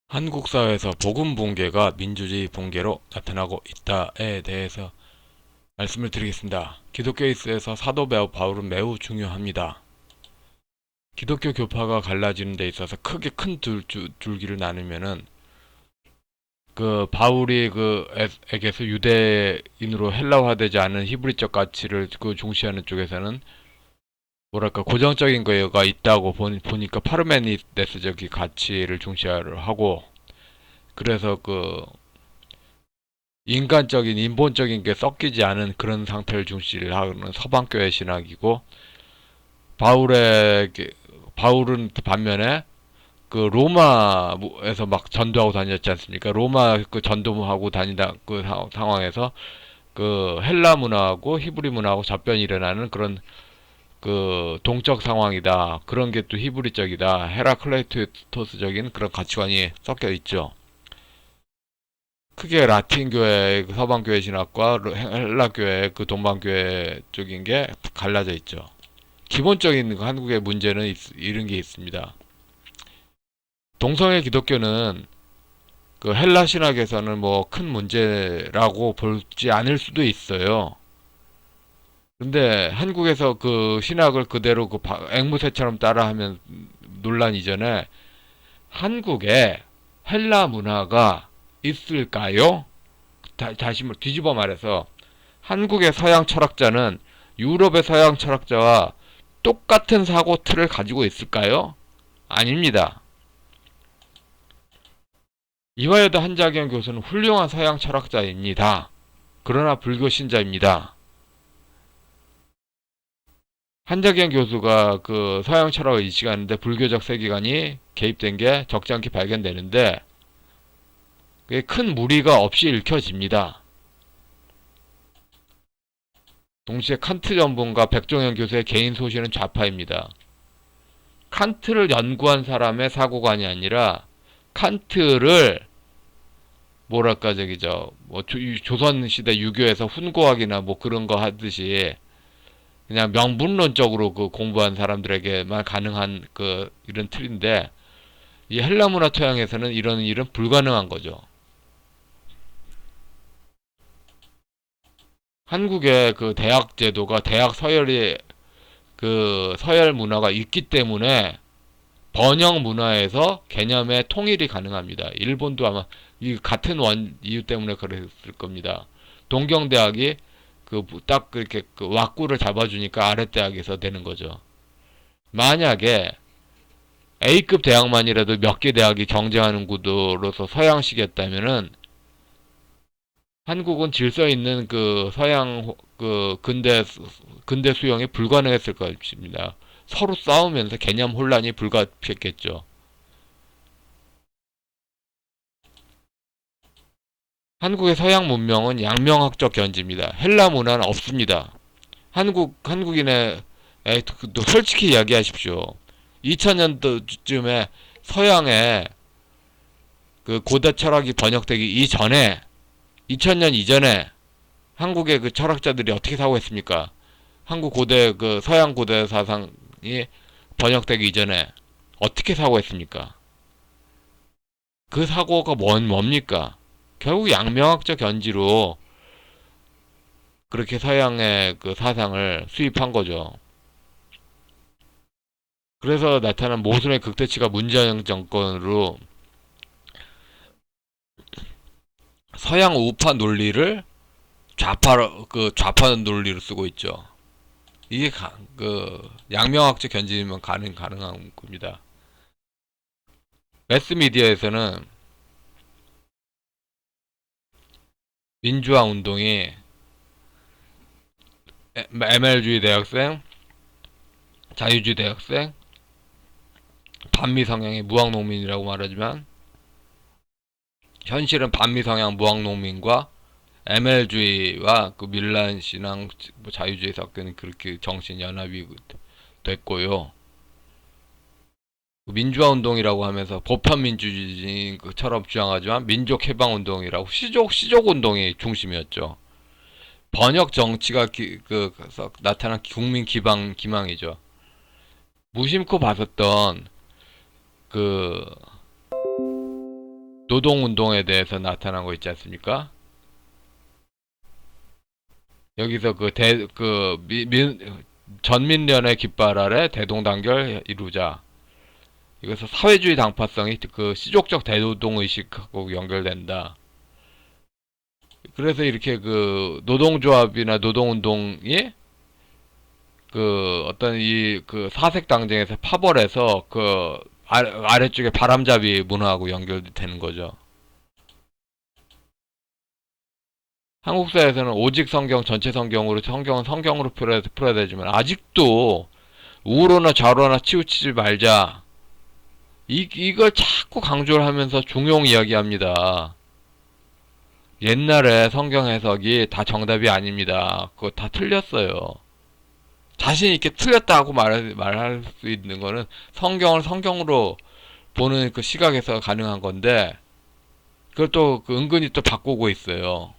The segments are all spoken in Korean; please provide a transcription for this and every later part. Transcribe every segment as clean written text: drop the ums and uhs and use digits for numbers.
한국 사회에서 복음 붕괴가 민주주의 붕괴로 나타나고 있다에 대해서 말씀을 드리겠습니다. 기독교 이스에서 사도 바울은 매우 중요합니다. 기독교 교파가 갈라지는 데 있어서 크게 큰 줄기를 나누면은 바울이 에게서 유대인으로 헬라화되지 않은 히브리적 가치를 중시하는 쪽에서는 뭐랄까 고정적인 거가 있다고 보니까 파르메니데스적인 가치를 중시하고, 그래서 인간적인 인본적인 게 섞이지 않은 그런 상태를 중시를 하는 서방교회 신학이고, 바울은 반면에 로마에서 막 전도하고 다녔지 않습니까? 로마 전도하고 다니다 상황에서 헬라 문화하고 히브리 문화하고 접변이 일어나는 그런 동적 상황이다. 그런 게 또 히브리적이다. 헤라클레이토스적인 그런 가치관이 섞여 있죠. 크게 라틴 교회, 서방 교회 신학과 헬라 교회, 동방 교회 쪽인 게 갈라져 있죠. 기본적인 한국의 문제는 이런 게 있습니다. 동성애 기독교는 헬라 신학에서는 뭐 큰 문제라고 볼지 않을 수도 있어요. 근데 한국에서 신학을 그대로 앵무새처럼 따라하면 논란 이전에 한국에 헬라 문화가 있을까요? 다시 뒤집어 말해서 한국의 서양 철학자는 유럽의 서양 철학자와 똑같은 사고 틀을 가지고 있을까요? 아닙니다. 이화여대 한자경 교수는 훌륭한 서양 철학자입니다. 그러나 불교 신자입니다. 한자경 교수가 서양 철학을 인식하는데 불교적 세계관이 개입된 게 적지 않게 발견되는데, 그게 큰 무리가 없이 읽혀집니다. 동시에 칸트 전문가 백종현 교수의 개인 소신은 좌파입니다. 칸트를 연구한 사람의 사고관이 아니라 칸트를 뭐랄까 뭐 조선시대 유교에서 훈고학이나 뭐 그런 거 하듯이 그냥 명분론적으로 공부한 사람들에게만 가능한 이런 틀인데, 이 헬라 문화 토양에서는 이런 일은 불가능한 거죠. 한국의 대학 제도가 대학 서열이 서열 문화가 있기 때문에 번역 문화에서 개념의 통일이 가능합니다. 일본도 아마 이 같은 이유 때문에 그랬을 겁니다. 동경대학이 딱 그렇게 왁구를 잡아주니까 아랫대학에서 되는 거죠. 만약에 A급 대학만이라도 몇 개 대학이 경쟁하는 구도로서 서양식이었다면은 한국은 질서 있는 서양 근대 수용이 불가능했을 것입니다. 서로 싸우면서 개념 혼란이 불가피했겠죠. 한국의 서양 문명은 양명학적 견지입니다. 헬라 문화는 없습니다. 한국인의 솔직히 이야기하십시오. 2000년도쯤에 서양의 고대 철학이 번역되기 이전에, 2000년 이전에 한국의 철학자들이 어떻게 사고했습니까? 한국 고대 서양 고대 사상이 번역되기 이전에 어떻게 사고했습니까? 그 사고가 뭡니까? 결국 양명학적 견지로 그렇게 서양의 사상을 수입한 거죠. 그래서 나타난 모순의 극대치가 문재인 정권으로 서양 우파 논리를 좌파 논리로 쓰고 있죠. 이게 양명학적 견지면 가능한 겁니다. 매스미디어에서는 민주화 운동이 ML주의 대학생, 자유주의 대학생, 반미 성향의 무학농민이라고 말하지만 현실은 반미 성향 무학농민과 ML주의와 밀란 신앙, 자유주의 섞은 그렇게 정신 연합이 됐고요. 민주화 운동이라고 하면서 보편 민주주의처럼 주장하지만 민족 해방 운동이라고 시족 운동이 중심이었죠. 번역 정치가 나타난 국민 기망이죠. 무심코 봤었던 그 노동운동에 대해서 나타난 거 있지 않습니까? 여기서 전민련의 깃발 아래 대동단결 이루자. 이것은 사회주의 당파성이 그 시족적 대노동의식하고 연결된다. 그래서 이렇게 그 노동조합이나 노동운동이 그 어떤 이 그 사색 당쟁에서 파벌해서 그 아래쪽에 바람잡이 문화하고 연결되는 거죠. 한국 사회에서는 오직 성경, 전체 성경으로 성경은 성경으로 풀어야 되지만 아직도 우로나 좌로나 치우치지 말자. 이걸 자꾸 강조를 하면서 중용 이야기합니다. 옛날에 성경 해석이 다 정답이 아닙니다. 그거 다 틀렸어요. 자신 있게 틀렸다고 말할 수 있는 거는 성경을 성경으로 보는 그 시각에서 가능한 건데, 그걸 또 은근히 또 바꾸고 있어요.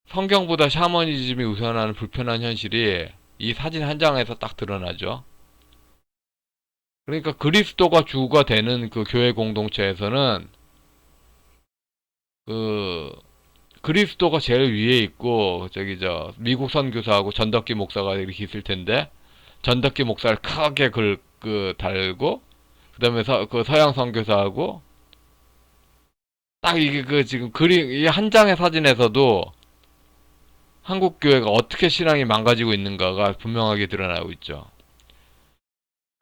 성경보다 샤머니즘이 우선하는 불편한 현실이 이 사진 한 장에서 딱 드러나죠. 그러니까 그리스도가 주가 되는 그 교회 공동체에서는 그 그리스도가 제일 위에 있고 미국 선교사하고 전덕기 목사가 이렇게 있을 텐데, 전덕기 목사를 크게 달고 그다음에 그 서양 선교사하고 딱 이게 지금 이 한 장의 사진에서도 한국 교회가 어떻게 신앙이 망가지고 있는가가 분명하게 드러나고 있죠.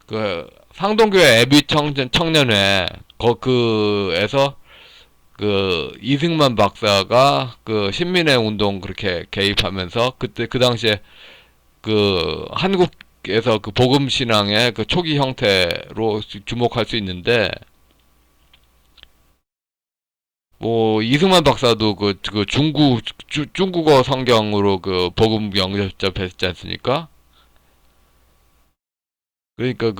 그 상동교회 애비 청년회 그에서 그 이승만 박사가 그 신민의 운동 그렇게 개입하면서 그때 그 당시에 그 한국에서 그 복음 신앙의 그 초기 형태로 주목할 수 있는데, 뭐 이승만 박사도 그 중국어 성경으로 그 복음 영접했지 않습니까? 그러니까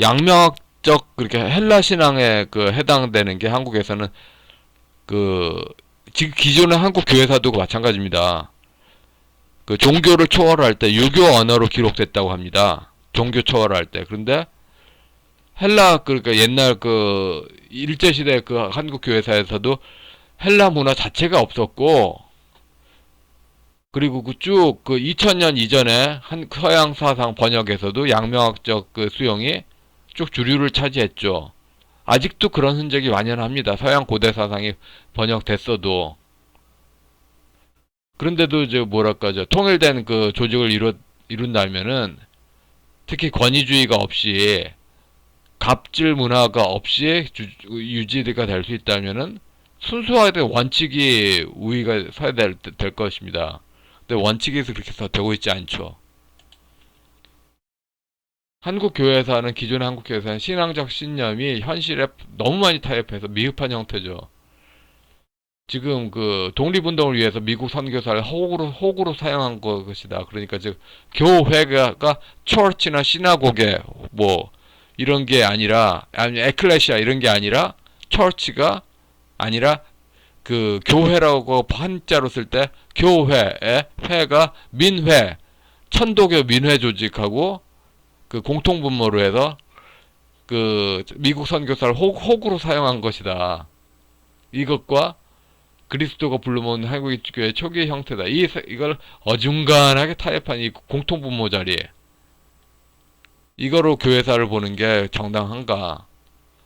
양명학적 그렇게 헬라 신앙에 그 해당되는 게 한국에서는 그 지금 기존의 한국 교회사도 마찬가지입니다. 그 종교를 초월할 때 유교 언어로 기록됐다고 합니다. 종교 초월할 때. 그런데 헬라 그러니까 옛날 그 일제 시대 그 한국 교회사에서도 헬라 문화 자체가 없었고, 그리고 쭉 2000년 이전에 서양 사상 번역에서도 양명학적 그 수용이 쭉 주류를 차지했죠. 아직도 그런 흔적이 만연합니다. 서양 고대 사상이 번역됐어도. 그런데도 통일된 그 조직을 이룬다면은, 특히 권위주의가 없이 갑질 문화가 없이 유지가 될 수 있다면은 순수하게 원칙이 우위가 서야 될 것입니다. 근데 원칙에서 그렇게 되고 있지 않죠. 한국 교회사는 기존의 한국 교회사는 신앙적 신념이 현실에 너무 많이 타협해서 미흡한 형태죠. 지금 그 독립운동을 위해서 미국 선교사를 호구로 사용한 것이다. 그러니까 즉 교회가 처치나 시나고게 뭐 이런 게 아니라, 아니 에클레시아 이런 게 아니라, 처치가 아니라 그 교회라고 한자로 쓸 때 교회의 회가 민회, 천도교 민회 조직하고 그 공통분모로 해서 그 미국 선교사를 호구로 사용한 것이다. 이것과 그리스도가 불러모은 한국의 교회 초기의 형태다. 이걸 어중간하게 타협한 이 공통분모 자리에 이거로 교회사를 보는 게 정당한가?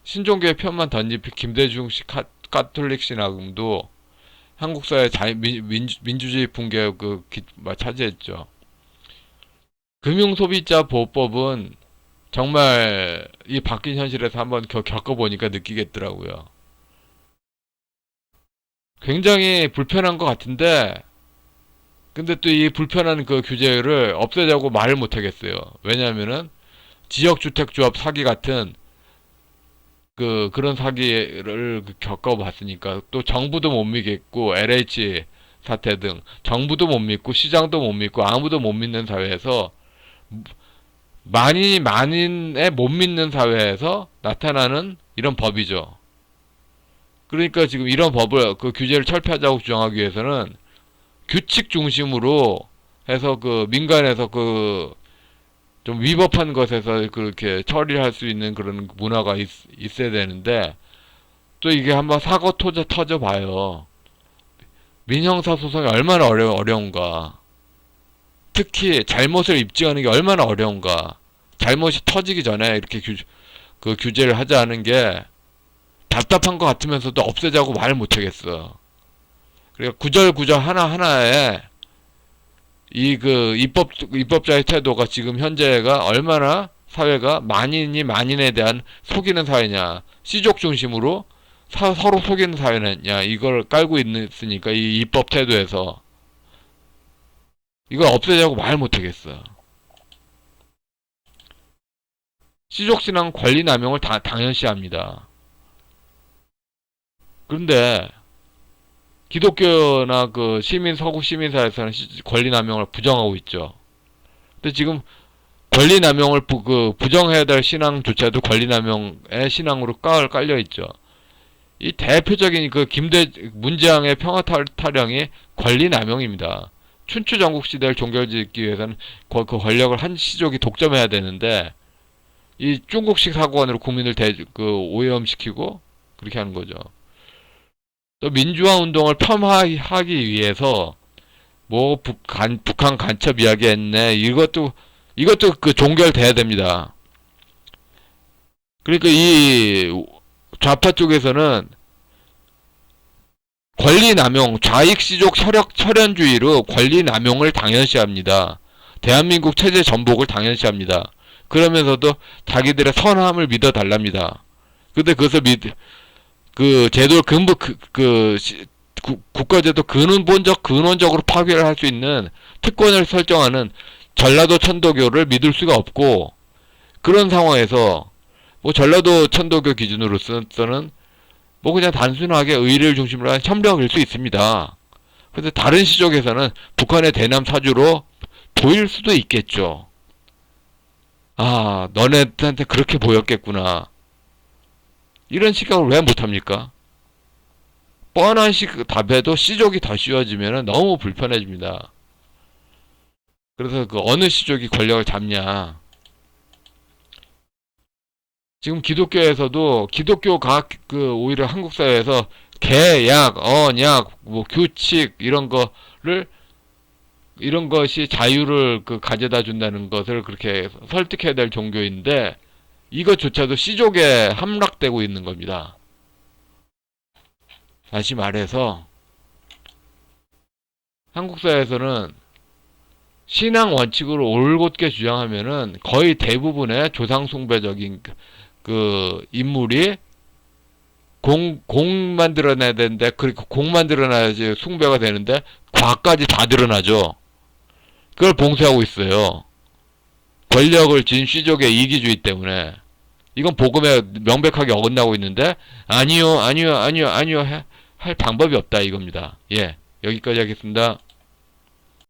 신종교의 편만 던진 김대중식 가톨릭 신학도 한국 사회 민주주의 붕괴 차지했죠. 금융소비자 보호법은 정말 이 바뀐 현실에서 한번 겪어보니까 느끼겠더라고요. 굉장히 불편한 것 같은데, 근데 또 이 불편한 그 규제를 없애자고 말을 못하겠어요. 왜냐하면은 지역주택조합 사기 같은 그런 사기를 겪어봤으니까. 또 정부도 못 믿겠고 LH 사태 등 정부도 못 믿고 시장도 못 믿고 아무도 못 믿는 사회에서, 만인의 못 믿는 사회에서 나타나는 이런 법이죠. 그러니까 지금 이런 법을 규제를 철폐하자고 주장하기 위해서는 규칙 중심으로 해서 민간에서 좀 위법한 것에서 그렇게 처리를 할 수 있는 그런 문화가 있어야 되는데, 또 이게 한번 사고 터져 봐요. 민형사 소송이 얼마나 어려운가. 특히 잘못을 입증하는 게 얼마나 어려운가. 잘못이 터지기 전에 이렇게 그 규제를 하자는 게 답답한 것 같으면서도 없애자고 말 못하겠어. 그러니까 구절 하나하나에 이 그 입법자의 태도가 지금 현재가 얼마나 사회가 만인이 만인에 대한 속이는 사회냐, 씨족 중심으로 서로 속이는 사회냐, 이걸 깔고 있으니까 이 입법 태도에서 이걸 없애자고 말 못하겠어. 씨족신앙 권리 남용을 당연시합니다. 그런데 기독교나 그 서구 시민사회에서는 권리 남용을 부정하고 있죠. 근데 지금 권리 남용을 부정해야 될 신앙조차도 권리 남용의 신앙으로 깔려 있죠. 이 대표적인 그 문재왕의 평화 타령이 권리 남용입니다. 춘추 전국 시대를 종결짓기 위해서는 그 권력을 한 시족이 독점해야 되는데 이 중국식 사고관으로 국민을 오염시키고 그렇게 하는 거죠. 또 민주화 운동을 폄하하기 위해서 뭐 북한 간첩 이야기했네. 이것도 그 종결돼야 됩니다. 그러니까 이 좌파 쪽에서는 권리 남용, 좌익 시족 철연주의로 권리 남용을 당연시합니다. 대한민국 체제 전복을 당연시합니다. 그러면서도 자기들의 선함을 믿어달랍니다. 근데 그것을 그 제도를 국가제도 근원적으로 파괴를 할 수 있는 특권을 설정하는 전라도 천도교를 믿을 수가 없고, 그런 상황에서 뭐 전라도 천도교 기준으로서는 뭐 그냥 단순하게 의를 중심으로 한 협력일 수 있습니다. 그런데 다른 시족에서는 북한의 대남 사주로 보일 수도 있겠죠. 아, 너네한테 그렇게 보였겠구나. 이런 시각을 왜 못합니까? 뻔한 답에도 시족이 더 씌워지면 너무 불편해집니다. 그래서 그 어느 시족이 권력을 잡냐. 지금 기독교에서도 기독교가 오히려 한국 사회에서 계약, 언약, 뭐 규칙 이런 것이 자유를 가져다 준다는 것을 그렇게 설득해야 될 종교인데 이것조차도 시족에 함락되고 있는 겁니다. 다시 말해서 한국 사회에서는 신앙 원칙으로 올곧게 주장하면은 거의 대부분의 조상 숭배적인 그 인물이 공만 드러내야 되는데, 그리고 공만 드러나야지 숭배가 되는데 과까지 다 드러나죠. 그걸 봉쇄하고 있어요. 권력을 쥔 시족의 이기주의 때문에. 이건 복음에 명백하게 어긋나고 있는데 아니요 할 방법이 없다 이겁니다. 예, 여기까지 하겠습니다.